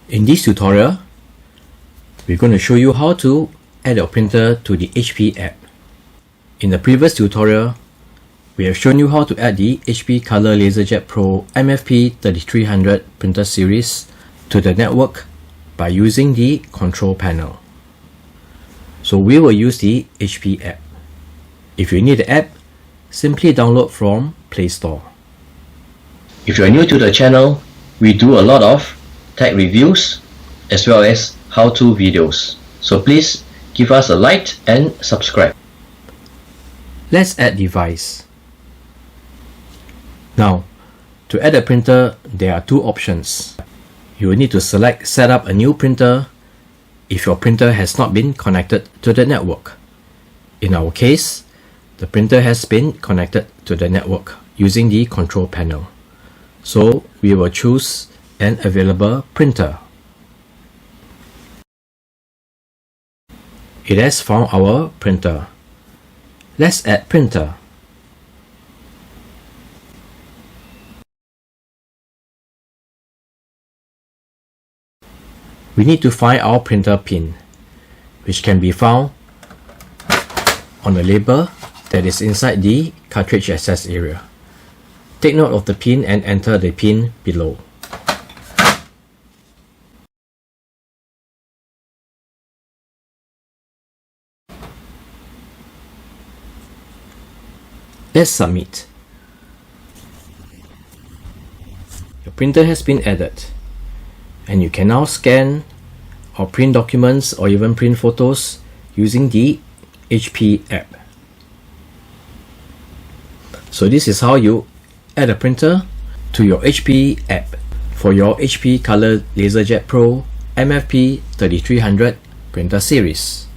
In this tutorial, we're going to show you how to add your printer to the HP app. In the previous tutorial, we have shown you how to add the HP Color LaserJet Pro MFP 3300 printer series to the network by using the control panel. So we will use the HP app. If you need the app, simply download from Play Store. If you are new to the channel, we do a lot of tech reviews as well as how-to videos. So please give us a like and subscribe. Let's add device. Now, to add a printer, there are two options. You will need to select set up a new printer if your printer has not been connected to the network. In our case, the printer has been connected to the network using the control panel. So we will choose an available printer. It has found our printer. Let's add printer. We need to find our printer pin, which can be found on the label that is inside the cartridge access area. Take note of the pin and enter the pin below. Let's submit. Your printer has been added, and you can now scan or print documents or even print photos using the HP app. So this is how you add a printer to your HP app for your HP Color LaserJet Pro MFP 3300 printer series.